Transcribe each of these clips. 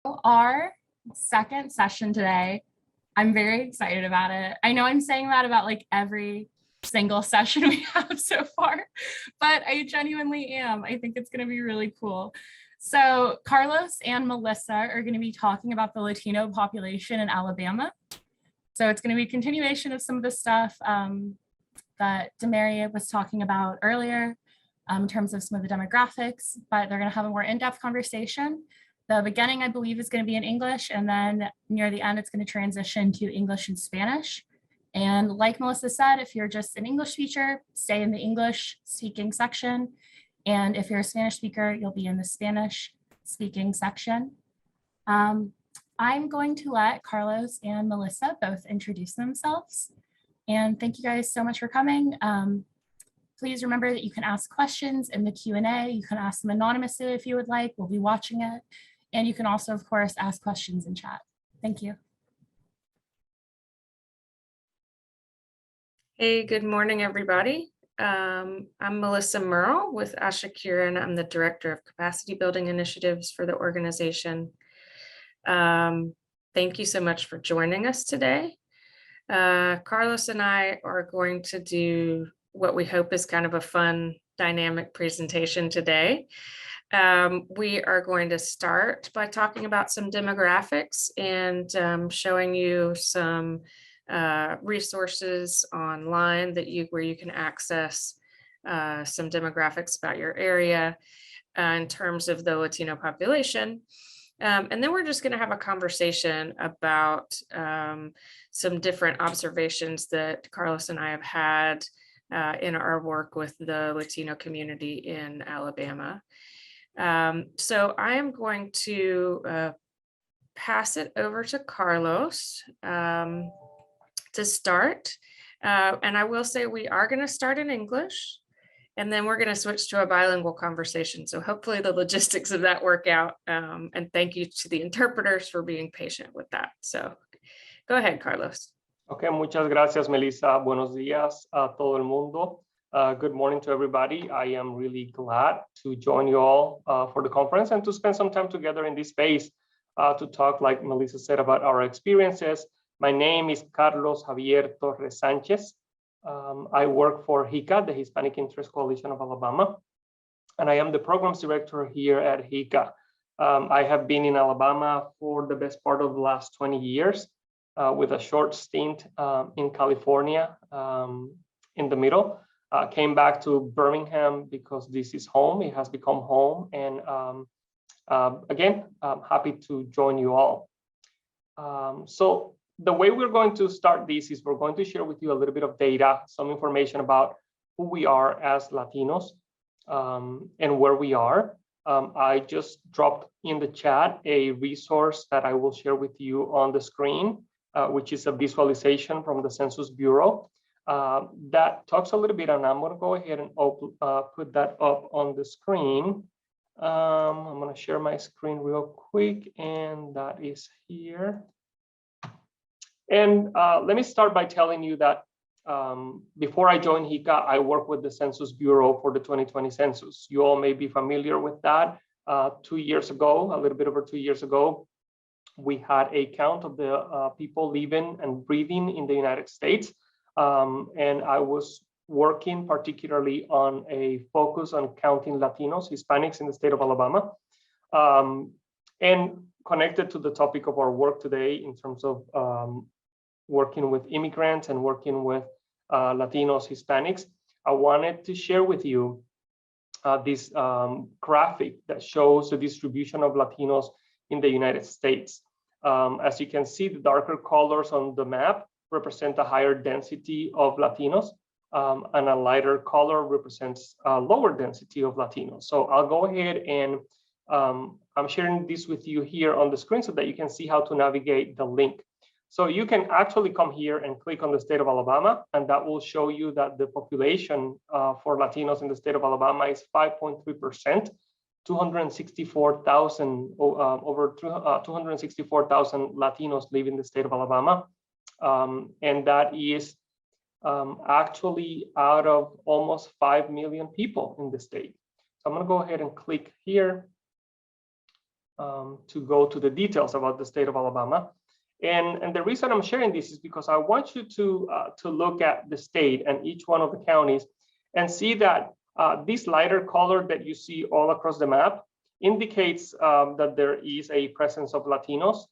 Our second session today, I'm very excited about it. I know I'm saying that about like every single session we have so far, but I genuinely am. I think it's going to be really cool. So Carlos and Melissa are going to be talking about the Latino population in Alabama. So it's going to be a continuation of some of the stuff that Demaria was talking about earlier in terms of some of the demographics, but they're going to have a more in-depth conversation. The beginning, I believe, is going to be in English, and then near the end, it's going to transition to English and Spanish. And like Melissa said, if you're just an English speaker, stay in the English speaking section. And if you're a Spanish speaker, you'll be in the Spanish speaking section. I'm going to let Carlos and Melissa both introduce themselves. And thank you guys so much for coming. Please remember that you can ask questions in the Q&A. You can ask them anonymously if you would like. We'll be watching it. And you can also, of course, ask questions in chat. Thank you. Hey, good morning, everybody. I'm Melissa Murrell with AshaKiran. I'm the Director of Capacity Building Initiatives for the organization. Thank you so much for joining us today. Carlos and I are going to do what we hope is kind of a fun, dynamic presentation today. We are going to start by talking about some demographics and showing you some resources online where you can access some demographics about your area in terms of the Latino population. And then we're just going to have a conversation about some different observations that Carlos and I have had in our work with the Latino community in Alabama. So I am going to pass it over to Carlos to start. And I will say we are going to start in English, and then we're going to switch to a bilingual conversation. So hopefully the logistics of that work out. And thank you to the interpreters for being patient with that. So go ahead, Carlos. Okay, muchas gracias, Melissa. Buenos días a todo el mundo. Good morning to everybody. I am really glad to join you all for the conference and to spend some time together in this space to talk, like Melissa said, about our experiences. My name is Carlos Javier Torres Sanchez. I work for HICA, the Hispanic Interest Coalition of Alabama, and I am the programs director here at HICA. I have been in Alabama for the best part of the last 20 years with a short stint in California in the middle. Came back to Birmingham because this is home. It has become home. And again, I'm happy to join you all. So the way we're going to start this is we're going to share with you a little bit of data, some information about who we are as Latinos and where we are. I just dropped in the chat a resource that I will share with you on the screen, which is a visualization from the Census Bureau. That talks a little bit, and I'm going to go ahead and put that up on the screen. I'm going to share my screen real quick, and that is here. And let me start by telling you that before I joined HICA, I worked with the Census Bureau for the 2020 census. You all may be familiar with that. 2 years ago, a little bit over 2 years ago, we had a count of the people living and breathing in the United States. And I was working particularly on a focus on counting Latinos, Hispanics in the state of Alabama, and connected to the topic of our work today in terms of working with immigrants and working with Latinos, Hispanics. I wanted to share with you this graphic that shows the distribution of Latinos in the United States. As you can see, the darker colors on the map represent a higher density of Latinos, and a lighter color represents a lower density of Latinos. So I'll go ahead and I'm sharing this with you here on the screen so that you can see how to navigate the link. So you can actually come here and click on the state of Alabama, and that will show you that the population for Latinos in the state of Alabama is 5.3%, 264,000, over 264,000 Latinos live in the state of Alabama. And that is actually out of almost 5 million people in the state. So I'm going to go ahead and click here. to go to the details about the state of Alabama. And the reason I'm sharing this is because I want you to look at the state and each one of the counties and see that this lighter color that you see all across the map indicates that there is a presence of Latinos.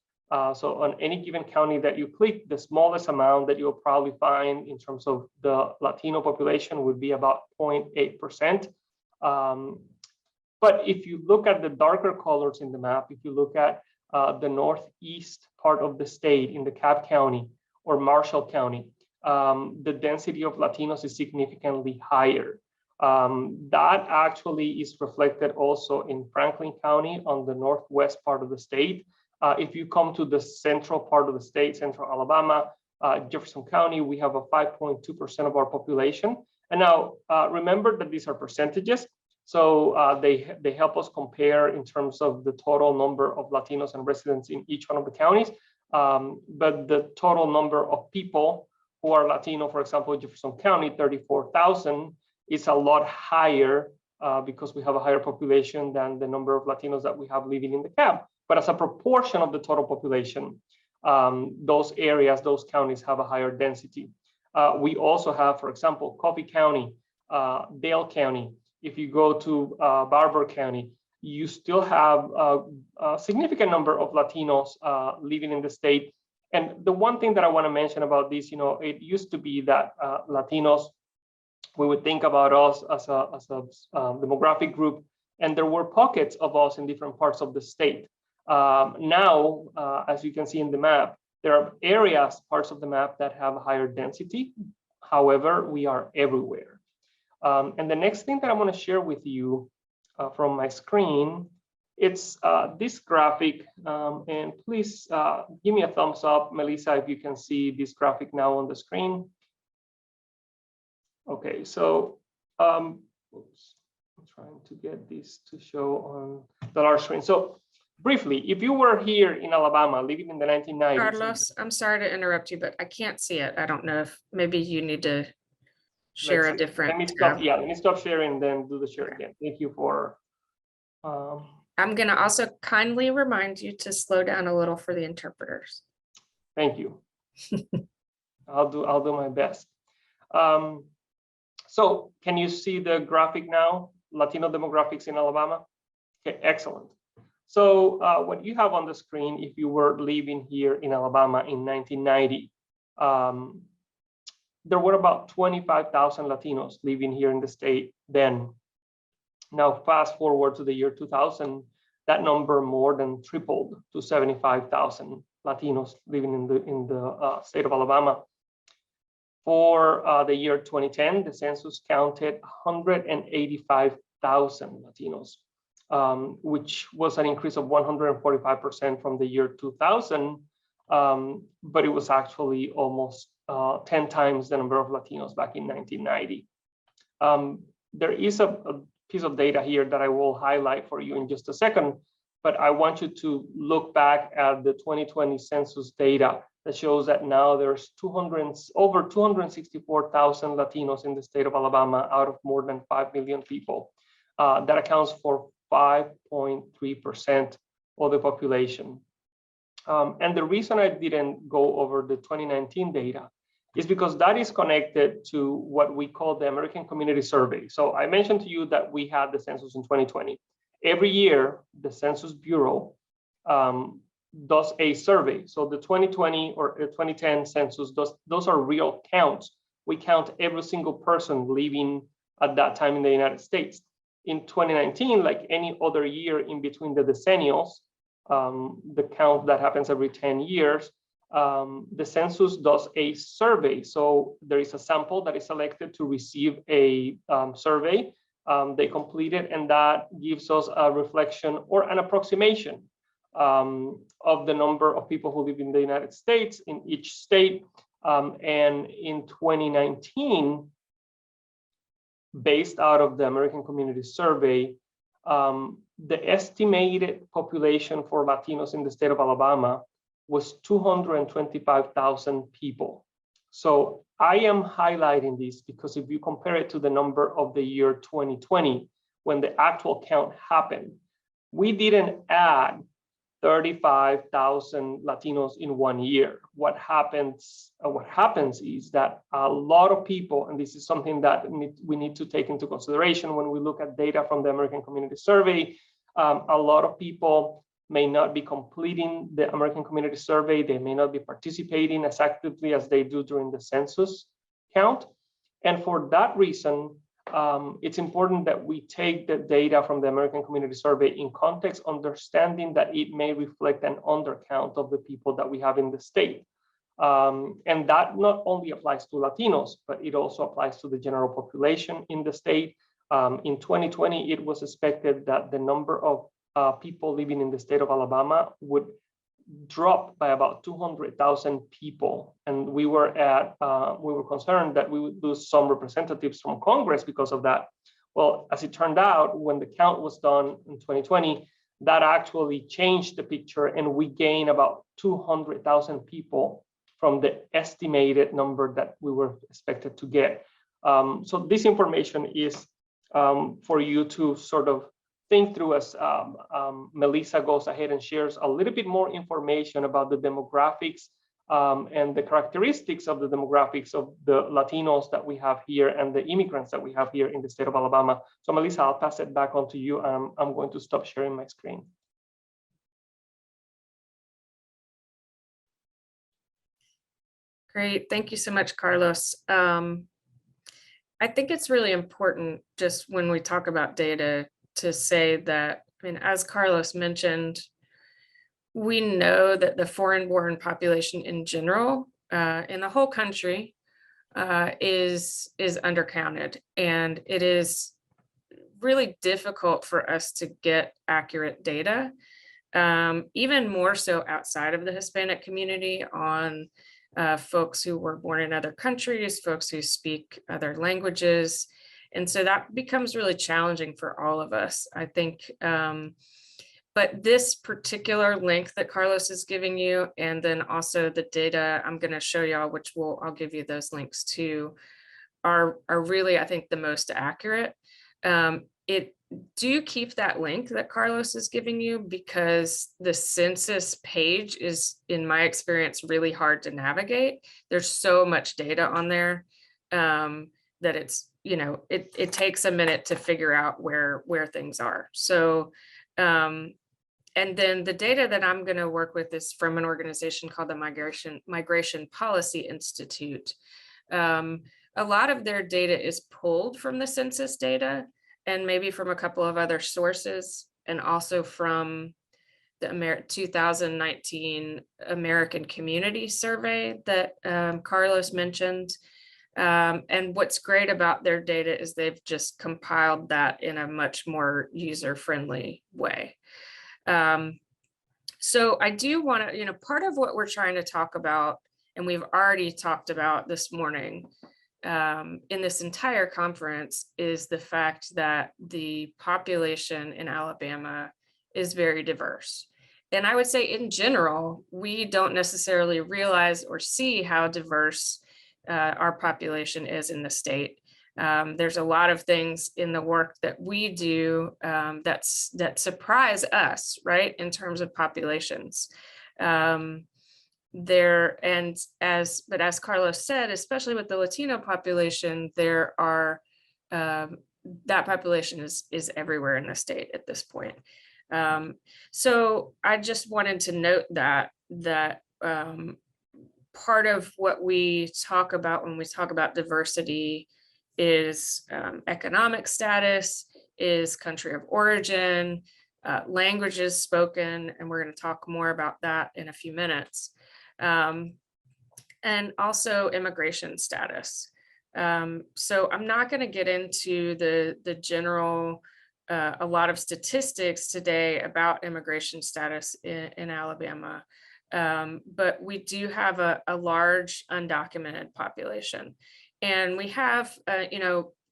So on any given county that you click, the smallest amount that you'll probably find in terms of the Latino population would be about 0.8%. But if you look at the darker colors in the map, if you look at the northeast part of the state in DeKalb County or Marshall County, the density of Latinos is significantly higher. That actually is reflected also in Franklin County on the northwest part of the state. If you come to the central part of the state, central Alabama, Jefferson County, we have a 5.2% of our population. And now remember that these are percentages. So they help us compare in terms of the total number of Latinos and residents in each one of the counties. But the total number of people who are Latino, for example, Jefferson County, 34,000, is a lot higher because we have a higher population than the number of Latinos that we have living in the DeKalb. But as a proportion of the total population, those areas, those counties have a higher density. We also have, for example, Coffee County, Dale County. If you go to Barber County, you still have a significant number of Latinos living in the state. And the one thing that I want to mention about this, it used to be that Latinos, we would think about us as a demographic group, and there were pockets of us in different parts of the state. Now, as you can see in the map, there are areas, parts of the map that have a higher density. However, we are everywhere. And the next thing that I want to share with you from my screen, it's this graphic. And please give me a thumbs up, Melissa, if you can see this graphic now on the screen. Okay, so oops, I'm trying to get this to show on the large screen. So briefly, if you were here in Alabama living in the 1990s. Carlos, I'm sorry to interrupt you, but I can't see it. I don't know if maybe you need to share a different. Let me stop. Yeah, let me stop sharing and then do the share again. Thank you for. I'm going to also kindly remind you to slow down a little for the interpreters. Thank you. I'll do my best. So can you see the graphic now? Latino demographics in Alabama? Okay, excellent. So what you have on the screen, if you were living here in Alabama in 1990, there were about 25,000 Latinos living here in the state then. Now, fast forward to the year 2000, that number more than tripled to 75,000 Latinos living in the state of Alabama. For the year 2010, the census counted 185,000 Latinos, which was an increase of 145% from the year 2000, but it was actually almost 10 times the number of Latinos back in 1990. There is a piece of data here that I will highlight for you in just a second, but I want you to look back at the 2020 census data that shows that now there's over 264,000 Latinos in the state of Alabama out of more than 5 million people. That accounts for 5.3% of the population. And the reason I didn't go over the 2019 data is because that is connected to what we call the American Community Survey. So I mentioned to you that we had the census in 2020. Every year, the Census Bureau does a survey. So the 2020 or 2010 census, those are real counts. We count every single person living at that time in the United States. In 2019, like any other year in between the decennials, the count that happens every 10 years, the census does a survey. So there is a sample that is selected to receive a survey. They complete it, and that gives us a reflection or an approximation of the number of people who live in the United States in each state. And in 2019, based out of the American Community Survey, the estimated population for Latinos in the state of Alabama was 225,000 people. So I am highlighting this because if you compare it to the number of the year 2020, when the actual count happened, we didn't add 35,000 Latinos in 1 year. What happens is that a lot of people, and this is something that we need to take into consideration when we look at data from the American Community Survey, a lot of people may not be completing the American Community Survey. They may not be participating as actively as they do during the census count. And for that reason, it's important that we take the data from the American Community Survey in context, understanding that it may reflect an undercount of the people that we have in the state. And that not only applies to Latinos, but it also applies to the general population in the state. In 2020, it was expected that the number of people living in the state of Alabama would drop by about 200,000 people, and we were concerned that we would lose some representatives from Congress because of that. Well, as it turned out, when the count was done in 2020, that actually changed the picture, and we gained about 200,000 people from the estimated number that we were expected to get. So this information is for you to sort of think through as Melissa goes ahead and shares a little bit more information about the demographics and the characteristics of the demographics of the Latinos that we have here and the immigrants that we have here in the state of Alabama. So Melissa, I'll pass it back on to you. I'm going to stop sharing my screen. Great, thank you so much, Carlos. I think it's really important just when we talk about data to say that, I mean, as Carlos mentioned, we know that the foreign-born population in general, in the whole country, is undercounted, and it is really difficult for us to get accurate data, even more so outside of the Hispanic community, on folks who were born in other countries, folks who speak other languages. And so that becomes really challenging for all of us, I think. But this particular link that Carlos is giving you, and then also the data I'm going to show y'all, which I'll give you those links to, are really, I think, the most accurate. Do keep that link that Carlos is giving you, because the census page is, in my experience, really hard to navigate. There's so much data on there that it's, you know, it takes a minute to figure out where things are. So, and then the data that I'm going to work with is from an organization called the Migration Policy Institute. A lot of their data is pulled from the census data, and maybe from a couple of other sources, and also from the 2019 American Community Survey that Carlos mentioned. And what's great about their data is they've just compiled that in a much more user-friendly way. So I do want to, you know, part of what we're trying to talk about, and we've already talked about this morning in this entire conference, is the fact that the population in Alabama is very diverse. And I would say in general, we don't necessarily realize or see how diverse our population is in the state. There's a lot of things in the work that we do that surprise us, right, in terms of populations. But as Carlos said, especially with the Latino population, there are that population is everywhere in the state at this point. So I just wanted to note that part of what we talk about when we talk about diversity is economic status, is country of origin, languages spoken, and we're going to talk more about that in a few minutes, and also immigration status. So I'm not going to get into the general, a lot of statistics today about immigration status in Alabama, but we do have a large undocumented population. And we have,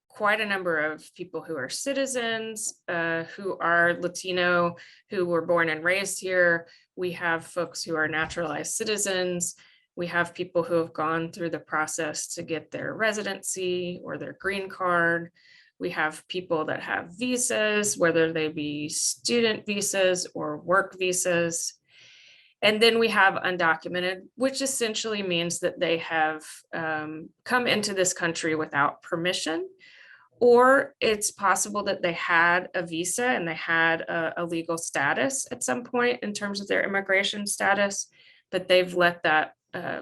quite a number of people who are citizens, who are Latino, who were born and raised here. We have folks who are naturalized citizens. We have people who have gone through the process to get their residency or their green card. We have people that have visas, whether they be student visas or work visas. And then we have undocumented, which essentially means that they have come into this country without permission, or it's possible that they had a visa and they had a legal status at some point in terms of their immigration status, but they've let that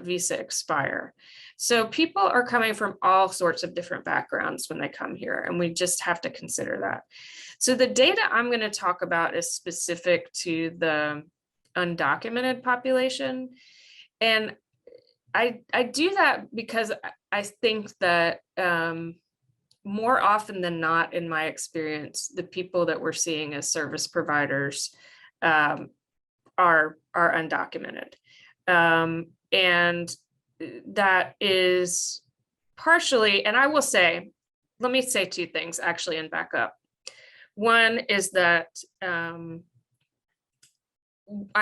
visa expire. So people are coming from all sorts of different backgrounds when they come here, and we just have to consider that. So the data I'm going to talk about is specific to the undocumented population. And I do that because I think that more often than not, in my experience, the people that we're seeing as service providers are undocumented. And that is partially, and I will say, let me say two things actually and back up. One is that I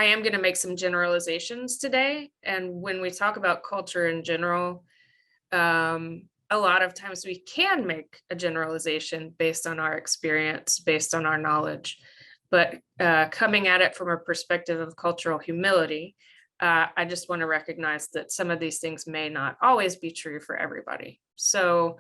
am going to make some generalizations today. And when we talk about culture in general, a lot of times we can make a generalization based on our experience, based on our knowledge, but coming at it from a perspective of cultural humility, I just want to recognize that some of these things may not always be true for everybody. So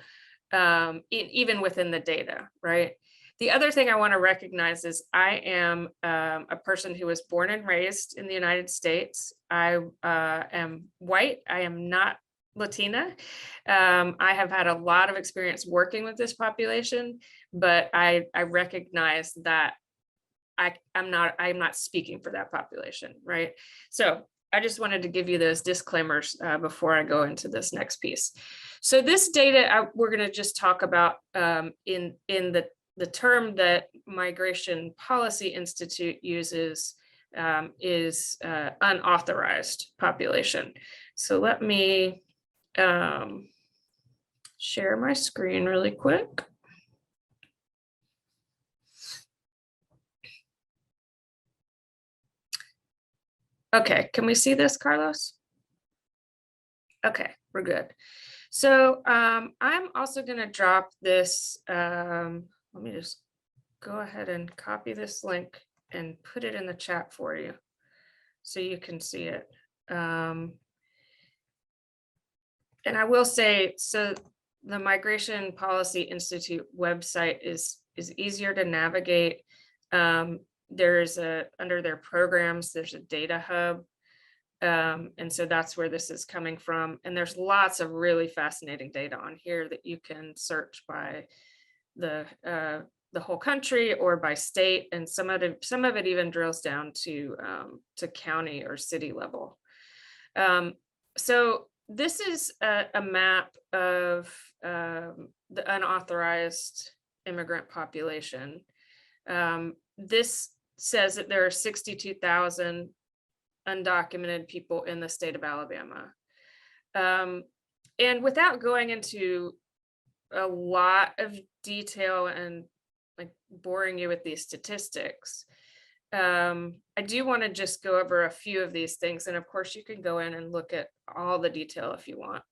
even within the data, right? The other thing I want to recognize is I am a person who was born and raised in the United States. I am white. I am not Latina. I have had a lot of experience working with this population, but I recognize that I'm not speaking for that population, right? So I just wanted to give you those disclaimers before I go into this next piece. So this data we're going to just talk about in the term that Migration Policy Institute uses is unauthorized population. So let me share my screen really quick. Okay, can we see this, Carlos? Okay, we're good. So I'm also going to drop this. Let me just go ahead and copy this link and put it in the chat for you so you can see it. And I will say, so the Migration Policy Institute website is easier to navigate. There's under their programs, there's a data hub. And so that's where this is coming from. And there's lots of really fascinating data on here that you can search by the whole country or by state. And some of it even drills down to county or city level. So this is a map of the unauthorized immigrant population. This says that there are 62,000 undocumented people in the state of Alabama. And without going into a lot of detail and like boring you with these statistics, I do want to just go over a few of these things. And of course, you can go in and look at all the detail if you want.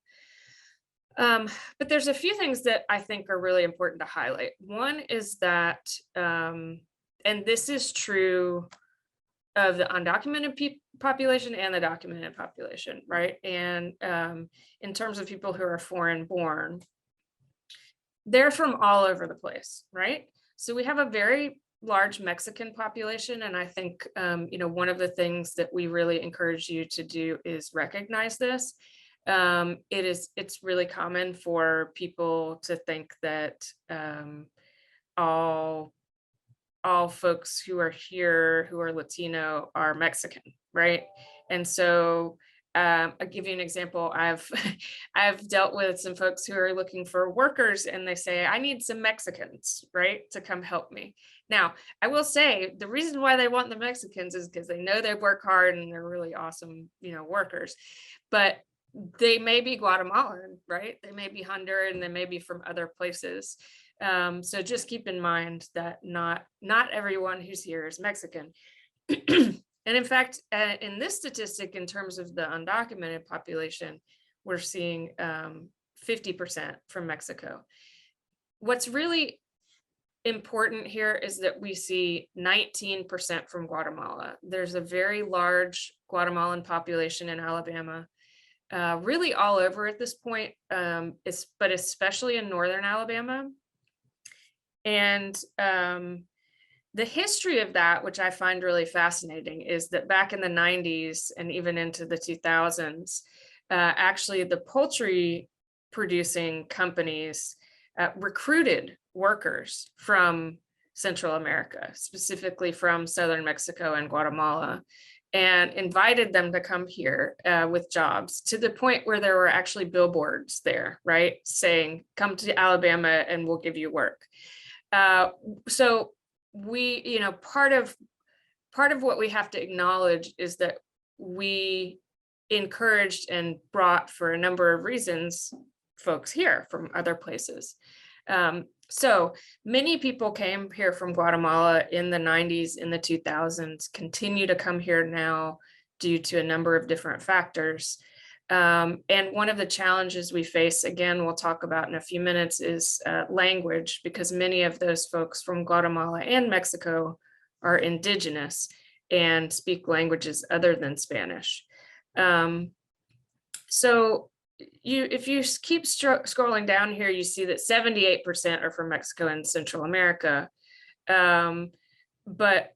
But there's a few things that I think are really important to highlight. One is that, and this is true of the undocumented population and the documented population, right? And in terms of people who are foreign born, they're from all over the place, right? So we have a very large Mexican population. And I think, one of the things that we really encourage you to do is recognize this. It's really common for people to think that all folks who are here who are Latino are Mexican, right? And so I'll give you an example. I've dealt with some folks who are looking for workers and they say, I need some Mexicans, right, to come help me. Now, I will say the reason why they want the Mexicans is because they know they work hard and they're really awesome, workers, but they may be Guatemalan, right? They may be Honduran, they may be from other places. So just keep in mind that not everyone who's here is Mexican. And in fact, in this statistic, in terms of the undocumented population, we're seeing 50% from Mexico. What's really important here is that we see 19% from Guatemala. There's a very large Guatemalan population in Alabama, really all over at this point, but especially in northern Alabama. And the history of that, which I find really fascinating, is that back in the 90s and even into the 2000s, actually the poultry producing companies recruited workers from Central America, specifically from southern Mexico and Guatemala, and invited them to come here with jobs, to the point where there were actually billboards there, right, saying, come to Alabama and we'll give you work. So we, you know, part of what we have to acknowledge is that we encouraged and brought, for a number of reasons, folks here from other places. So many people came here from Guatemala in the 90s, in the 2000s, continue to come here now due to a number of different factors. And one of the challenges we face, again, we'll talk about in a few minutes, is language, because many of those folks from Guatemala and Mexico are indigenous and speak languages other than Spanish. So if you keep scrolling down here, you see that 78% are from Mexico and Central America. But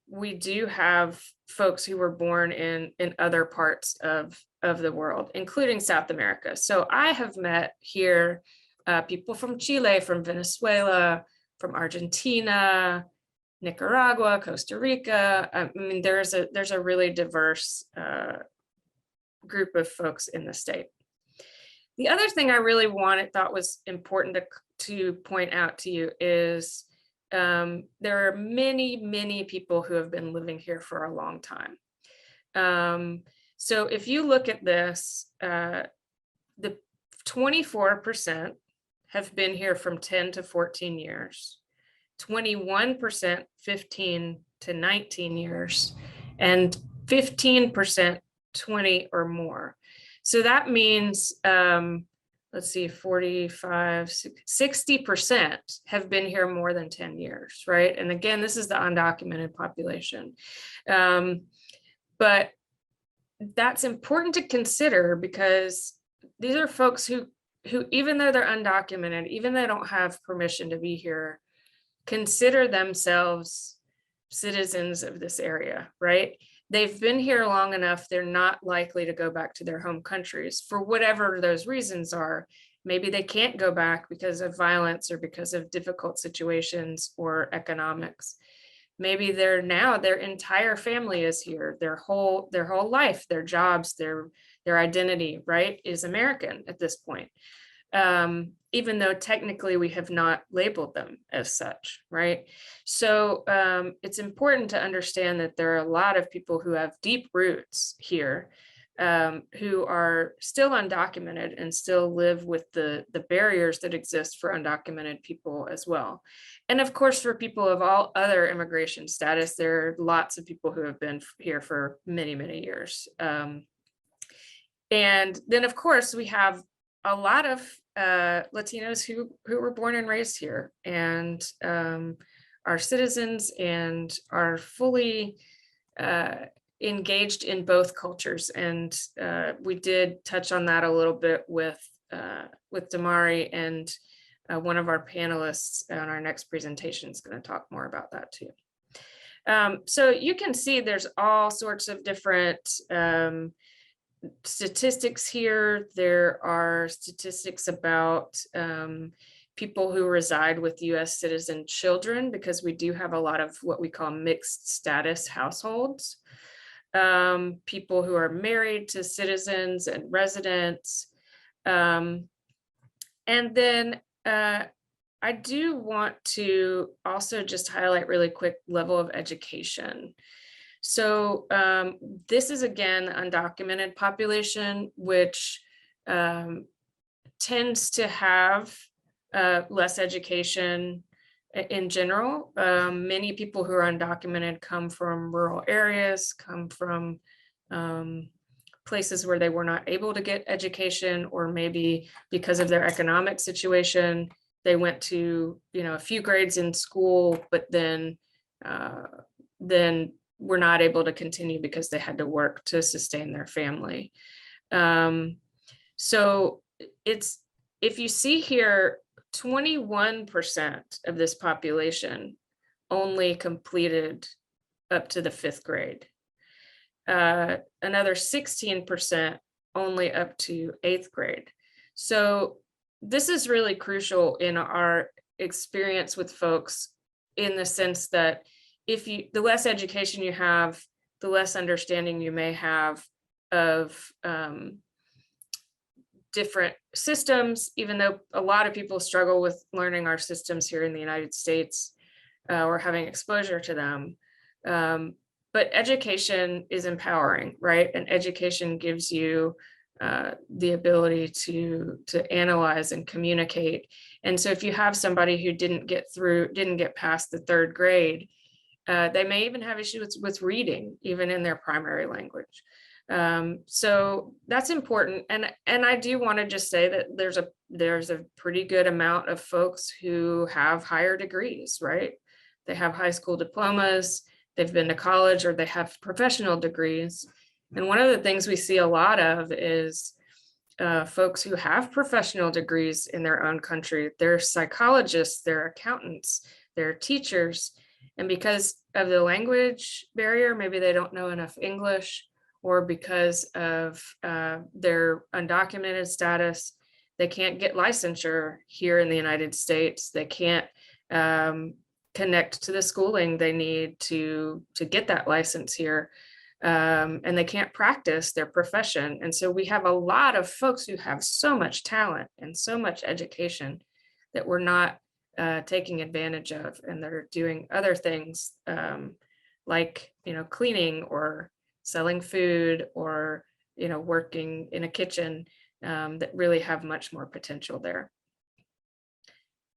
we do have folks who were born in other parts of the world, including South America. So I have met here people from Chile, from Venezuela, from Argentina, Nicaragua, Costa Rica. I mean, there's a really diverse group of folks in the state. The other thing I really thought was important to point out to you is there are many, many people who have been living here for a long time. So if you look at this, the 24% have been here from 10 to 14 years, 21% 15 to 19 years, and 15% 20 or more. So that means, let's see, 45, 60% have been here more than 10 years, right? And again, this is the undocumented population. But that's important to consider, because these are folks who even though they're undocumented, even though they don't have permission to be here, consider themselves citizens of this area, right? They've been here long enough, they're not likely to go back to their home countries for whatever those reasons are. Maybe they can't go back because of violence or because of difficult situations or economics. Maybe their entire family is here, their whole life, their jobs, their identity, right, is American at this point. Even though technically we have not labeled them as such, right? So it's important to understand that there are a lot of people who have deep roots here, who are still undocumented and still live with the barriers that exist for undocumented people as well. And of course, for people of all other immigration status, there are lots of people who have been here for many, many years. And then of course, we have a lot of Latinos who were born and raised here and are citizens and are fully engaged in both cultures. And we did touch on that a little bit with Damari, and one of our panelists on our next presentation is going to talk more about that too. So you can see there's all sorts of different statistics here. There are statistics about people who reside with US citizen children, because we do have a lot of what we call mixed status households. People who are married to citizens and residents. And then I do want to also just highlight really quick level of education. So this is again undocumented population, which tends to have less education in general. Many people who are undocumented come from rural areas, come from places where they were not able to get education, or maybe because of their economic situation, they went to, a few grades in school, but then were not able to continue because they had to work to sustain their family. So if you see here, 21% of this population only completed up to the 5th grade. Another 16% only up to 8th grade. So this is really crucial in our experience with folks, in the sense that the less education you have, the less understanding you may have of different systems, even though a lot of people struggle with learning our systems here in the United States or having exposure to them. But education is empowering, right? And education gives you the ability to analyze and communicate. And so if you have somebody who didn't get past the 3rd grade, they may even have issues with reading, even in their primary language. So that's important. And I do want to just say that there's a pretty good amount of folks who have higher degrees, right? They have high school diplomas, they've been to college, or they have professional degrees. And one of the things we see a lot of is folks who have professional degrees in their own country. They're psychologists, they're accountants, they're teachers. And because of the language barrier, maybe they don't know enough English, or because of their undocumented status, they can't get licensure here in the United States. They can't connect to the schooling they need to get that license here. And they can't practice their profession. And so we have a lot of folks who have so much talent and so much education that we're not taking advantage of, and they're doing other things like, cleaning or selling food or, working in a kitchen that really have much more potential there.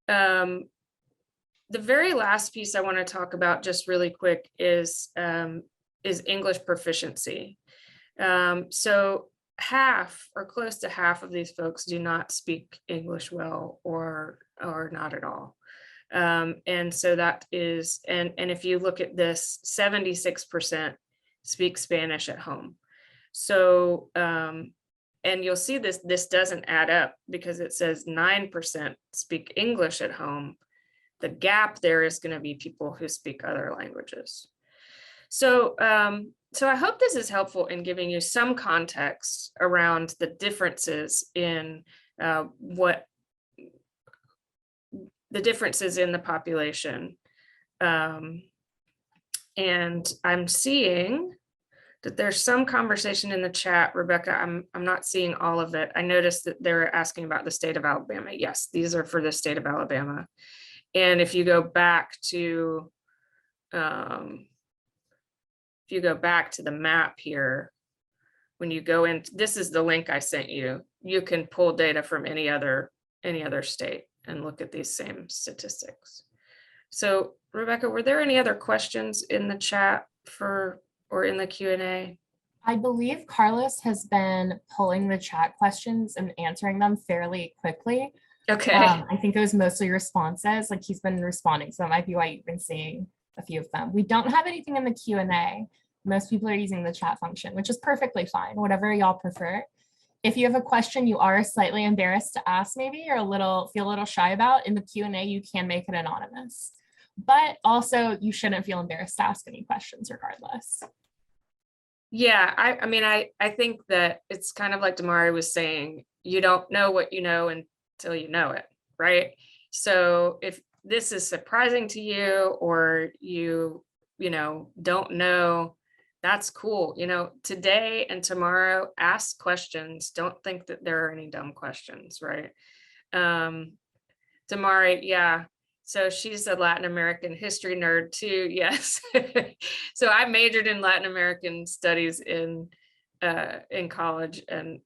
The very last piece I want to talk about just really quick is English proficiency. So half or close to half of these folks do not speak English well or not at all. And so that is, and if you look at this, 76% speak Spanish at home. So, and you'll see this doesn't add up, because it says 9% speak English at home. The gap there is going to be people who speak other languages. So, so I hope this is helpful in giving you some context around the differences in what the differences in the population. And I'm seeing that there's some conversation in the chat. Rebecca, I'm not seeing all of it. I noticed that they're asking about the state of Alabama. Yes, these are for the state of Alabama. And if you go back to the map here, when you go in, this is the link I sent you. You can pull data from any other state and look at these same statistics. So Rebecca, were there any other questions in the chat or in the Q&A? I believe Carlos has been pulling the chat questions and answering them fairly quickly. Okay. I think it was mostly responses, like he's been responding. So that might be why you've been seeing a few of them. We don't have anything in the Q&A. Most people are using the chat function, which is perfectly fine, whatever y'all prefer. If you have a question you are slightly embarrassed to ask, maybe, or feel a little shy about, in the Q&A, you can make it anonymous. But also you shouldn't feel embarrassed to ask any questions regardless. Yeah, I mean, I think that it's kind of like Damari was saying, you don't know what you know until you know it, right? So if this is surprising to you, or you don't know, that's cool. Today and tomorrow, ask questions. Don't think that there are any dumb questions, right? Damari, yeah. So she's a Latin American history nerd too. Yes. So I majored in Latin American studies in college, and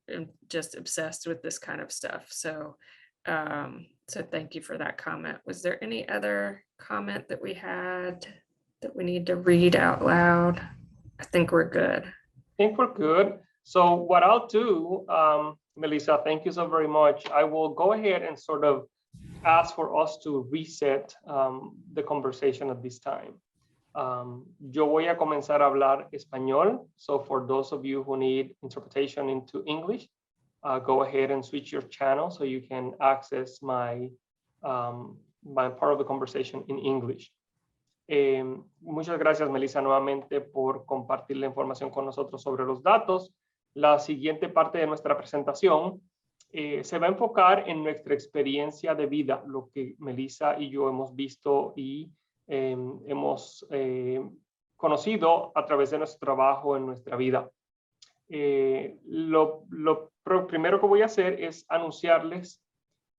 just obsessed with this kind of stuff. So, so thank you for that comment. Was there any other comment that we had that we need to read out loud? I think we're good. I think we're good. So what I'll do, Melissa, thank you so very much. I will go ahead and sort of ask for us to reset the conversation at this time. Yo voy a comenzar a hablar español. So for those of you who need interpretation into English, go ahead and switch your channel so you can access my part of the conversation in English. Muchas gracias, Melissa, nuevamente por compartir la información con nosotros sobre los datos. La siguiente parte de nuestra presentación se va a enfocar en nuestra experiencia de vida, lo que Melissa y yo hemos visto y hemos conocido a través de nuestro trabajo en nuestra vida. Lo primero que voy a hacer es anunciarles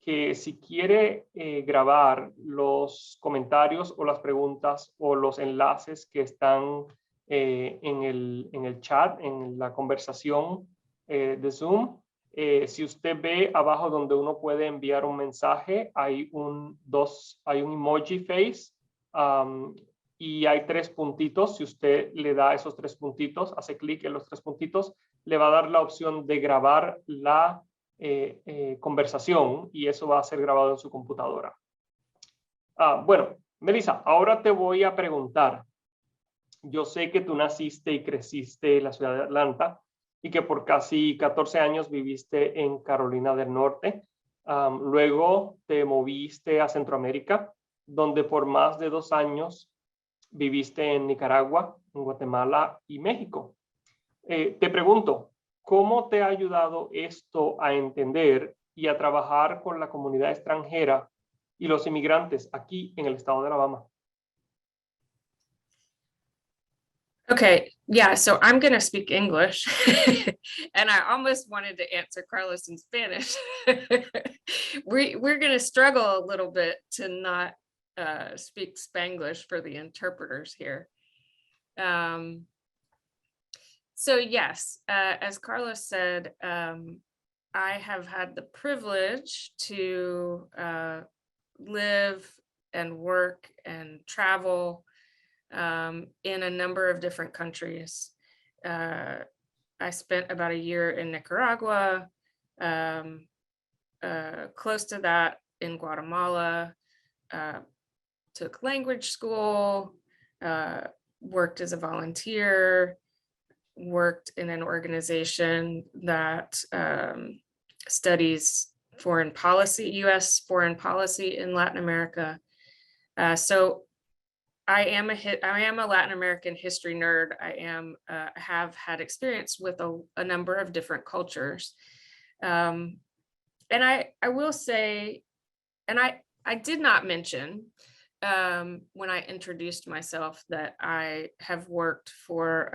que si quiere grabar los comentarios o las preguntas o los enlaces que están en el chat, en la conversación de Zoom, si usted ve abajo donde uno puede enviar un mensaje, hay un emoji face y hay 3 puntitos. Si usted le da esos 3 puntitos, hace clic en los 3 puntitos, le va a dar la opción de grabar la conversación y eso va a ser grabado en su computadora. Bueno, Melissa, ahora te voy a preguntar. Yo sé que tú naciste y creciste en la ciudad de Atlanta y que por casi 14 años viviste en Carolina del Norte. Luego te moviste a Centroamérica, donde por más de 2 años viviste en Nicaragua, en Guatemala y México. Te pregunto, ¿cómo te ha ayudado esto a entender y a trabajar con la comunidad extranjera y los inmigrantes aquí en el estado de Alabama? Okay, yeah, so I'm going to speak English, and I almost wanted to answer Carlos in Spanish. We're going to struggle a little bit to not speak Spanglish for the interpreters here. So yes, as Carlos said, I have had the privilege to live and work and travel in a number of different countries. I spent about a year in Nicaragua, close to that in Guatemala, took language school, worked as a volunteer, worked in an organization that studies foreign policy, US foreign policy in Latin America. So I am a Latin American history nerd. I have had experience with a number of different cultures. And I will say, and I did not mention when I introduced myself that I have worked for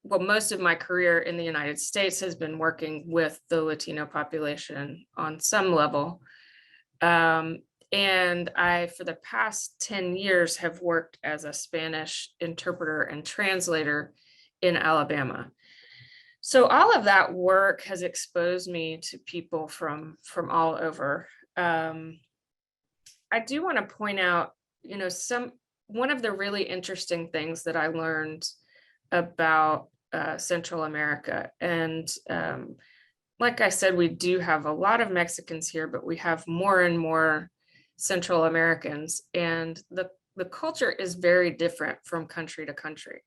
most of my career in the United States has been working with the Latino population on some level. And I, for the past 10 years, have worked as a Spanish interpreter and translator in Alabama. So all of that work has exposed me to people from all over. I do want to point out, one of the really interesting things that I learned about Central America. And like I said, we do have a lot of Mexicans here, but we have more and more Central Americans, and the culture is very different from country to country.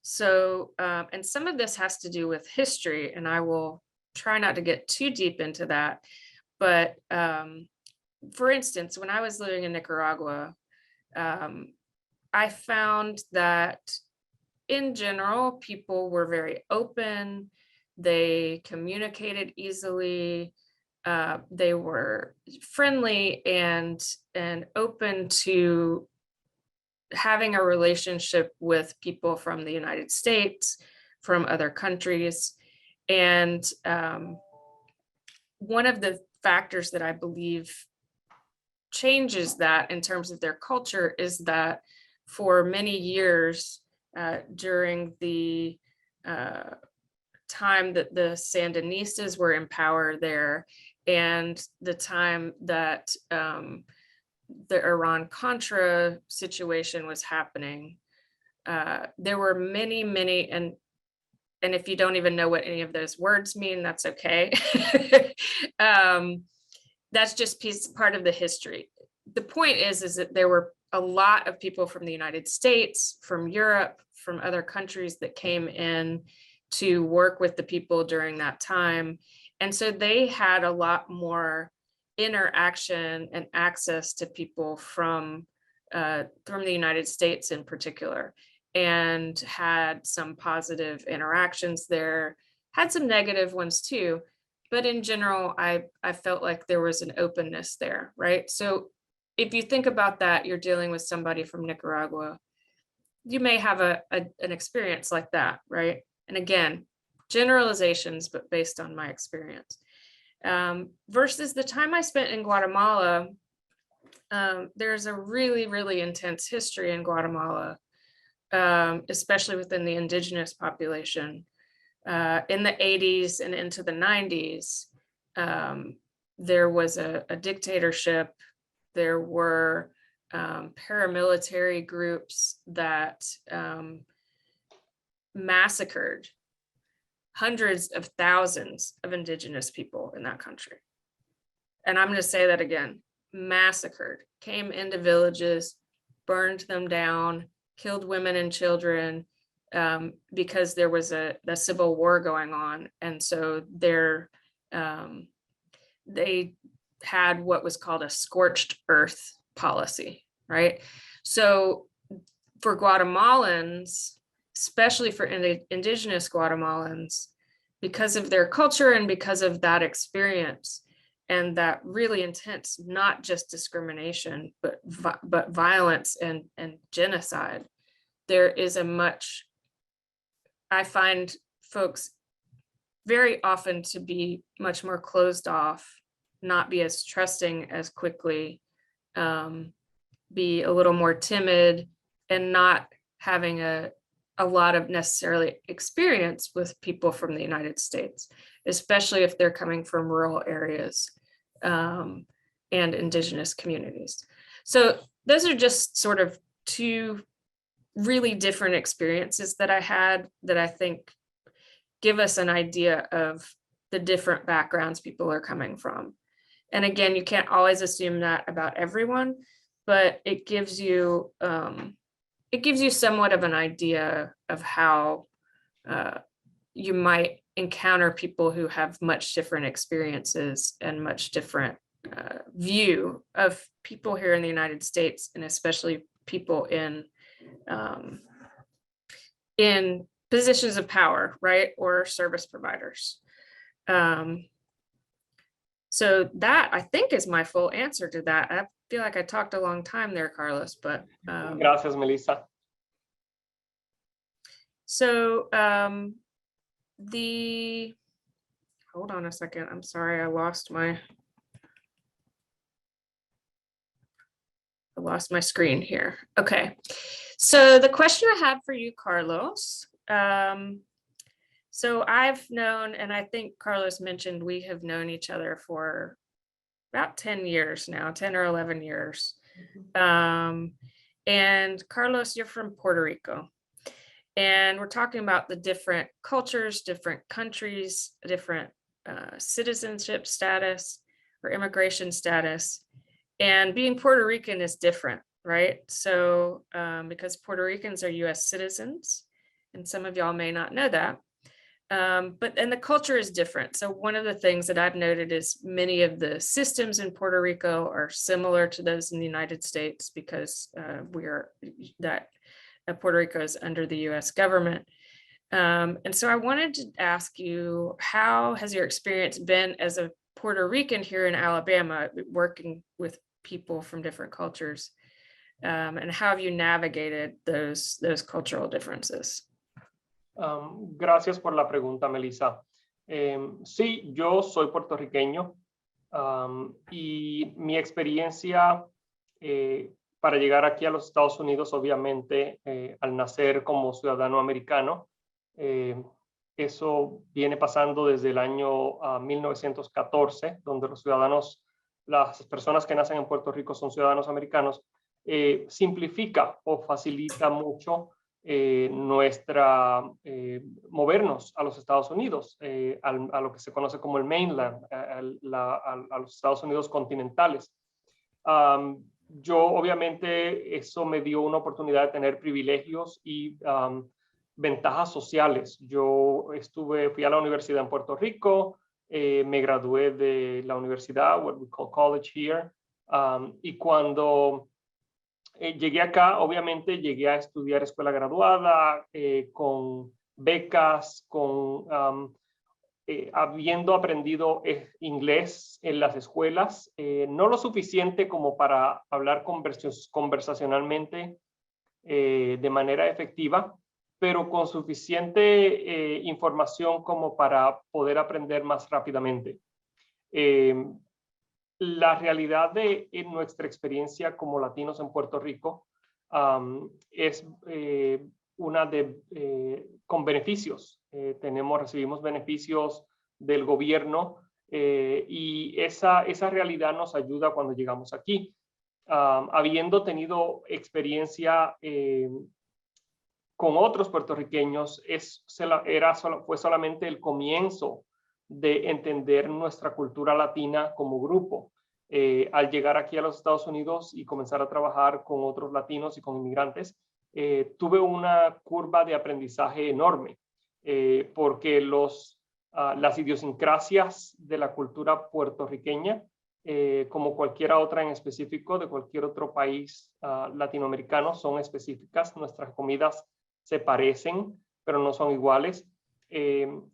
So, and some of this has to do with history, and I will try not to get too deep into that. But for instance, when I was living in Nicaragua, I found that in general, people were very open. They communicated easily. They were friendly and open to having a relationship with people from the United States, from other countries. And one of the factors that I believe changes that in terms of their culture is that for many years during the time that the Sandinistas were in power there, and the time that the Iran-Contra situation was happening, there were many, and if you don't even know what any of those words mean, that's okay. that's just part of the history. The point is that there were a lot of people from the United States, from Europe, from other countries that came in to work with the people during that time. And so they had a lot more interaction and access to people from the United States in particular, and had some positive interactions there, had some negative ones too. But in general, I felt like there was an openness there, right? So if you think about that, you're dealing with somebody from Nicaragua, you may have an experience like that, right? And again, generalizations, but based on my experience. Versus the time I spent in Guatemala, there's a really, really intense history in Guatemala, especially within the indigenous population. In the 80s and into the 90s, there was a dictatorship. There were paramilitary groups that massacred hundreds of thousands of indigenous people in that country. And I'm going to say that again, massacred, came into villages, burned them down, killed women and children, because there was a civil war going on. And so they had what was called a scorched earth policy, right? So for Guatemalans, especially for indigenous Guatemalans, because of their culture and because of that experience and that really intense, not just discrimination, but violence and genocide, there is I find folks very often to be much more closed off, not be as trusting as quickly, be a little more timid, and not having a lot of necessarily experience with people from the United States, especially if they're coming from rural areas and indigenous communities. So those are just sort of two really different experiences that I had that I think give us an idea of the different backgrounds people are coming from. And again, you can't always assume that about everyone, but it gives you somewhat of an idea of how you might encounter people who have much different experiences and much different view of people here in the United States, and especially people in positions of power, right, or service providers. So that, I think, is my full answer to that. I feel like I talked a long time there, Carlos, but Gracias, Melissa. So hold on a second. I'm sorry, I lost my screen here. Okay. So the question I have for you, Carlos, so I've known, and I think Carlos mentioned we have known each other for about 10 years now, 10 or 11 years. And Carlos, you're from Puerto Rico. And we're talking about the different cultures, different countries, different citizenship status or immigration status. And being Puerto Rican is different, right? So because Puerto Ricans are US citizens, and some of y'all may not know that, but the culture is different. So one of the things that I've noted is many of the systems in Puerto Rico are similar to those in the United States because Puerto Rico is under the US government. And so I wanted to ask you, how has your experience been as a Puerto Rican here in Alabama, working with people from different cultures? And how have you navigated those cultural differences? Gracias por la pregunta, Melissa. Sí, yo soy puertorriqueño y mi experiencia para llegar aquí a los Estados Unidos, obviamente, al nacer como ciudadano americano, eso viene pasando desde el año 1914, donde los ciudadanos, las personas que nacen en Puerto Rico son ciudadanos americanos, simplifica o facilita mucho movernos a los Estados Unidos, a lo que se conoce como el mainland, a los Estados Unidos continentales. Yo obviamente eso me dio una oportunidad de tener privilegios y ventajas sociales. Fui a la universidad en Puerto Rico, me gradué de la universidad, what we call college here, y cuando llegué acá, obviamente llegué a estudiar escuela graduada, con becas, habiendo aprendido inglés en las escuelas, no lo suficiente como para hablar conversacionalmente de manera efectiva, pero con suficiente información como para poder aprender más rápidamente. La realidad de nuestra experiencia como latinos en Puerto Rico es una con beneficios. Recibimos beneficios del gobierno y esa realidad nos ayuda cuando llegamos aquí. Habiendo tenido experiencia con otros puertorriqueños, fue solamente el comienzo de entender nuestra cultura latina como grupo. Al llegar aquí a los Estados Unidos y comenzar a trabajar con otros latinos y con inmigrantes, tuve una curva de aprendizaje enorme, porque las idiosincrasias de la cultura puertorriqueña, como cualquier otra en específico de cualquier otro país latinoamericano, son específicas. Nuestras comidas se parecen, pero no son iguales. El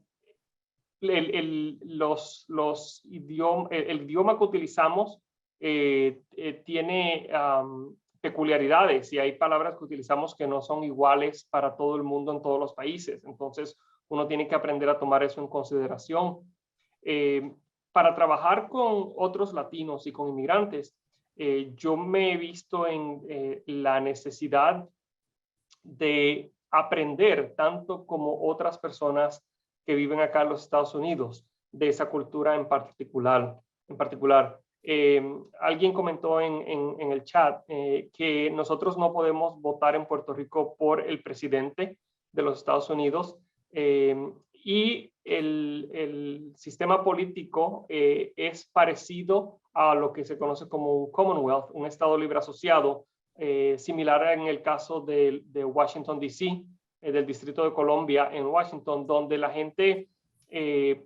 idioma que utilizamos tiene peculiaridades y hay palabras que utilizamos que no son iguales para todo el mundo en todos los países. Entonces, uno tiene que aprender a tomar eso en consideración. Para trabajar con otros latinos y con inmigrantes, yo me he visto en la necesidad de aprender, tanto como otras personas que viven acá en los Estados Unidos, de esa cultura en particular. Alguien comentó en el chat que nosotros no podemos votar en Puerto Rico por el presidente de los Estados Unidos, y el sistema político es parecido a lo que se conoce como un Commonwealth, un estado libre asociado, similar en el caso de Washington, D.C., del Distrito de Columbia en Washington, donde la gente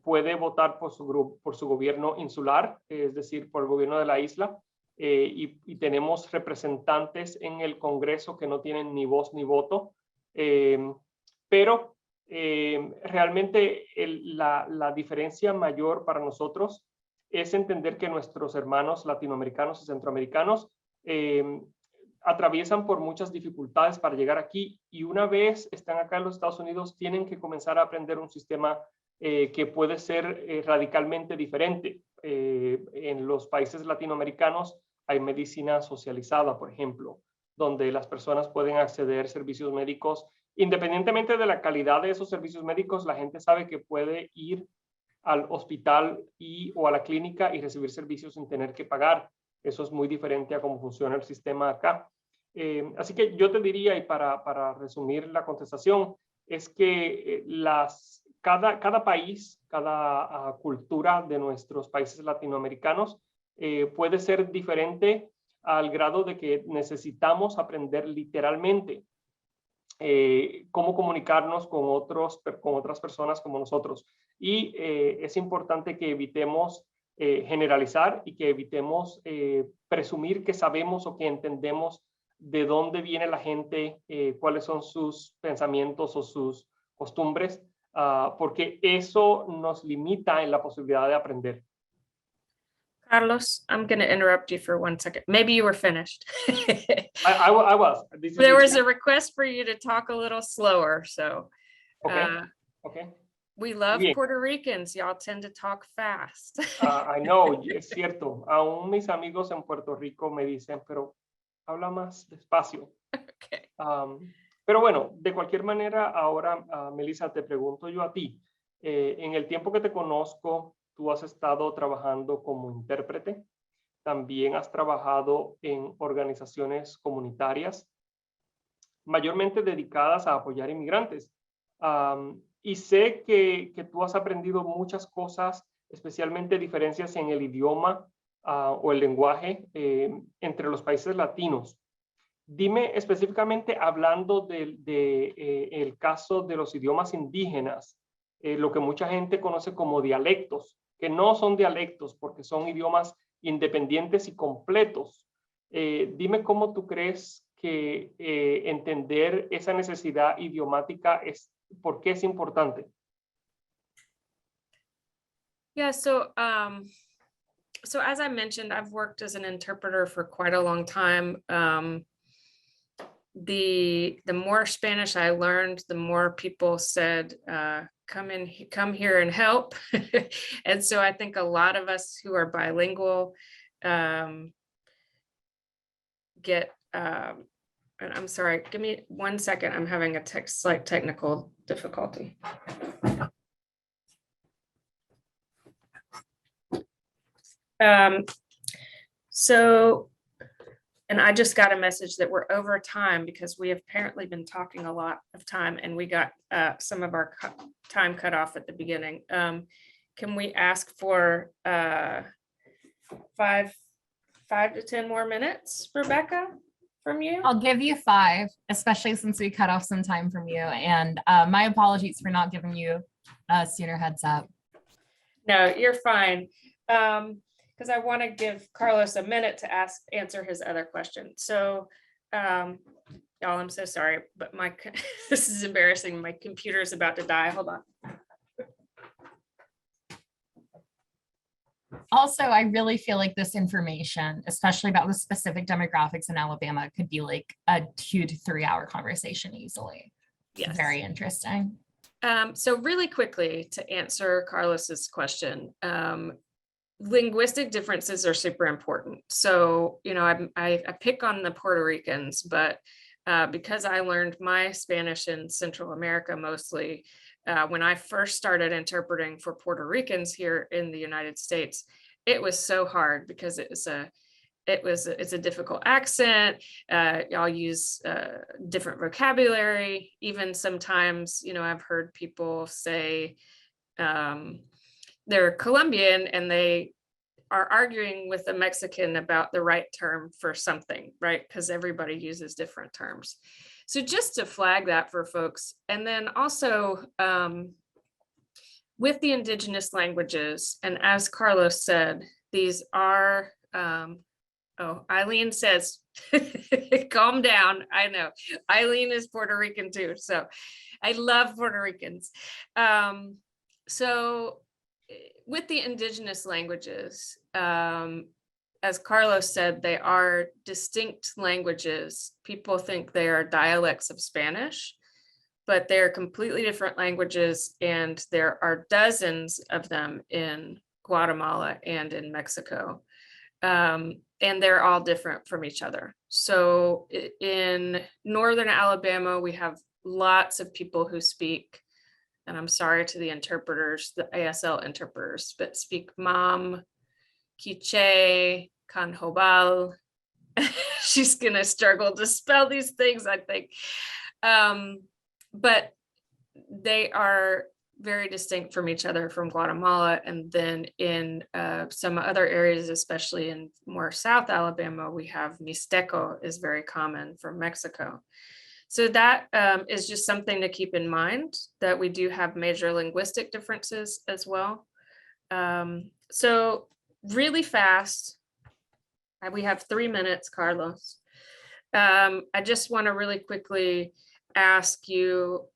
puede votar por su gobierno insular, es decir, por el gobierno de la isla, y tenemos representantes en el Congreso que no tienen ni voz ni voto, pero realmente la diferencia mayor para nosotros es entender que nuestros hermanos latinoamericanos y centroamericanos atraviesan por muchas dificultades para llegar aquí, y una vez están acá en los Estados Unidos tienen que comenzar a aprender un sistema que puede ser radicalmente diferente. En los países latinoamericanos hay medicina socializada, por ejemplo, donde las personas pueden acceder a servicios médicos independientemente de la calidad de esos servicios médicos. La gente sabe que puede ir al hospital o a la clínica y recibir servicios sin tener que pagar. Eso es muy diferente a cómo funciona el sistema acá. Así que yo te diría, y para resumir la contestación, es que cada país, cada cultura de nuestros países latinoamericanos puede ser diferente al grado de que necesitamos aprender literalmente cómo comunicarnos con otras personas como nosotros. Y es importante que evitemos generalizar y que evitemos presumir que sabemos o que entendemos de dónde viene la gente, cuáles son sus pensamientos o sus costumbres, porque eso nos limita en la posibilidad de aprender. Carlos, I'm going to interrupt you for 1 second. Maybe you were finished. I was. There was a request for you to talk a little slower, so. Okay. We love Bien. Puerto Ricans. Y'all tend to talk fast. I know, es cierto. Aún mis amigos en Puerto Rico me dicen, pero habla más despacio. Okay. Pero bueno, de cualquier manera, ahora, Melissa, te pregunto yo a ti. En el tiempo que te conozco, tú has estado trabajando como intérprete, también has trabajado en organizaciones comunitarias. mayormente dedicadas a apoyar inmigrantes. Y sé que tú has aprendido muchas cosas, especialmente diferencias en el idioma o el lenguaje entre los países latinos. Dime específicamente, hablando el caso de los idiomas indígenas, lo que mucha gente conoce como dialectos, que no son dialectos porque son idiomas independientes y completos. Dime cómo tú crees que entender esa necesidad idiomática ¿por qué es importante? Yeah, so as I mentioned, I've worked as an interpreter for quite a long time. The more Spanish I learned, the more people said, come here and help. And so I think a lot of us who are bilingual get, and I'm sorry, give me 1 second. I'm having a slight technical difficulty. And I just got a message that we're over time because we have apparently been talking a lot of time and we got some of our time cut off at the beginning. Can we ask for 5 to 10 more minutes, Rebecca, from you? I'll give you 5, especially since we cut off some time from you. And my apologies for not giving you a sooner heads up. No, you're fine. Because I want to give Carlos a minute to answer his other question. So, y'all, I'm so sorry, but this is embarrassing. My computer is about to die. Hold on. Also, I really feel like this information, especially about the specific demographics in Alabama, could be like a 2 to 3 hour conversation easily. Yes. Very interesting. So really quickly to answer Carlos's question, linguistic differences are super important. So, you know, I pick on the Puerto Ricans, but because I learned my Spanish in Central America mostly, when I first started interpreting for Puerto Ricans here in the United States, it was so hard because it's a difficult accent. Y'all use different vocabulary. Even sometimes, you know, I've heard people say they're Colombian and they are arguing with a Mexican about the right term for something, right? Because everybody uses different terms. So just to flag that for folks. And then also with the indigenous languages, and as Carlos said, these are, Eileen says, calm down. I know, Eileen is Puerto Rican too. So I love Puerto Ricans. So with the indigenous languages, as Carlos said, they are distinct languages. People think they are dialects of Spanish, but they're completely different languages. And there are dozens of them in Guatemala and in Mexico. And they're all different from each other. So in Northern Alabama, we have lots of people who speak, and I'm sorry to the interpreters, the ASL interpreters, but speak Mam, Quiche, Canjobal. She's gonna struggle to spell these things, I think. But they are very distinct from each other from Guatemala. And then in some other areas, especially in more South Alabama, we have Mixteco is very common from Mexico. So that is just something to keep in mind, that we do have major linguistic differences as well. So really fast, we have 3 minutes, Carlos. I just want to really quickly ask you,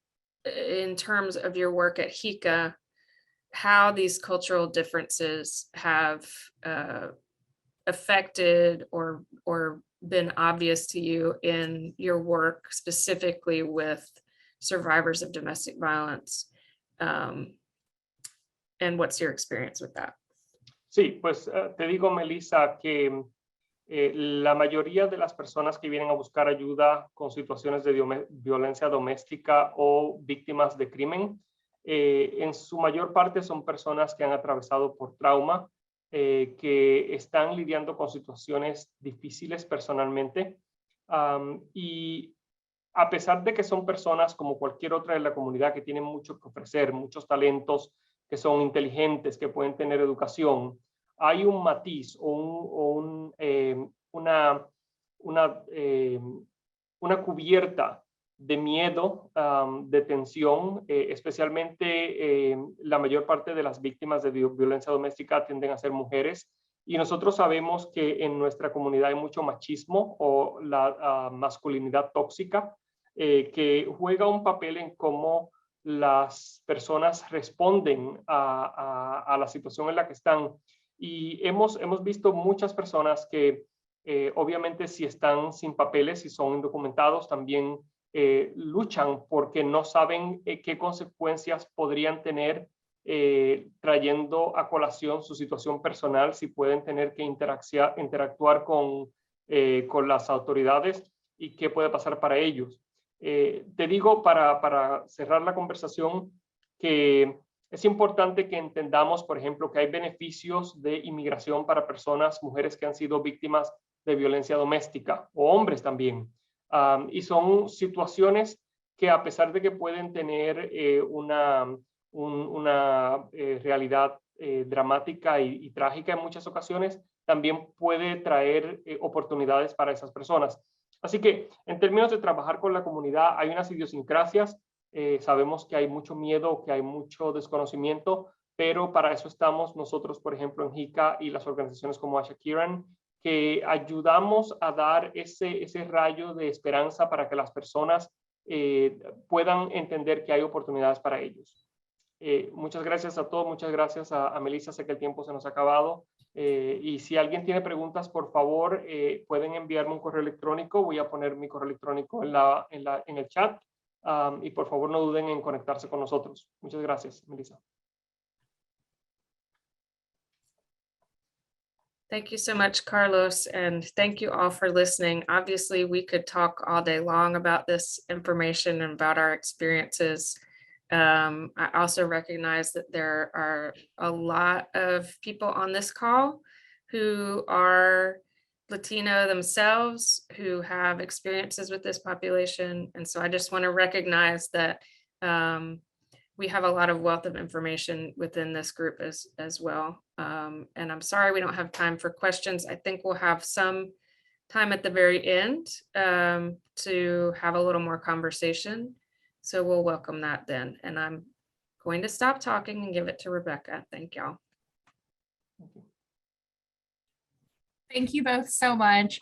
in terms of your work at HICA, how these cultural differences have affected or been obvious to you in your work, specifically with survivors of domestic violence, and what's your experience with that? Sí, pues te digo, Melissa, que la mayoría de las personas que vienen a buscar ayuda con situaciones de violencia doméstica o víctimas de crimen, en su mayor parte son personas que han atravesado por trauma, que están lidiando con situaciones difíciles personalmente, y a pesar de que son personas como cualquier otra de la comunidad que tienen mucho que ofrecer, muchos talentos, que son inteligentes, que pueden tener educación, hay un matiz o una cubierta de miedo, de tensión, especialmente la mayor parte de las víctimas de violencia doméstica tienden a ser mujeres. Y nosotros sabemos que en nuestra comunidad hay mucho machismo o la masculinidad tóxica, que juega un papel en cómo las personas responden a la situación en la que están. Y hemos visto muchas personas que obviamente si están sin papeles, si son indocumentados, también luchan porque no saben qué consecuencias podrían tener trayendo a colación su situación personal, si pueden tener que interactuar con las autoridades y qué puede pasar para ellos. Te digo para cerrar la conversación que es importante que entendamos, por ejemplo, que hay beneficios de inmigración para personas, mujeres que han sido víctimas de violencia doméstica o hombres también. Y son situaciones que a pesar de que pueden tener una realidad dramática y trágica en muchas ocasiones, también puede traer oportunidades para esas personas. Así que en términos de trabajar con la comunidad, hay unas idiosincrasias, sabemos que hay mucho miedo, que hay mucho desconocimiento, pero para eso estamos nosotros, por ejemplo, en JICA y las organizaciones como AshaKiran, que ayudamos a dar ese rayo de esperanza para que las personas puedan entender que hay oportunidades para ellos. Muchas gracias a todos, muchas gracias a Melissa, sé que el tiempo se nos ha acabado. Y si alguien tiene preguntas, por favor, pueden enviarme un correo electrónico. Voy a poner mi correo electrónico en el chat. Y por favor, no duden en conectarse con nosotros. Muchas gracias, Melissa. Thank you so much, Carlos, and thank you all for listening. Obviously, we could talk all day long about this information and about our experiences. I also recognize that there are a lot of people on this call who are Latino themselves, who have experiences with this population. And so I just want to recognize that we have a lot of wealth of information within this group as well. And I'm sorry we don't have time for questions. I think we'll have some time at the very end to have a little more conversation. So we'll welcome that then. And I'm going to stop talking and give it to Rebecca. Thank y'all. Thank you both so much.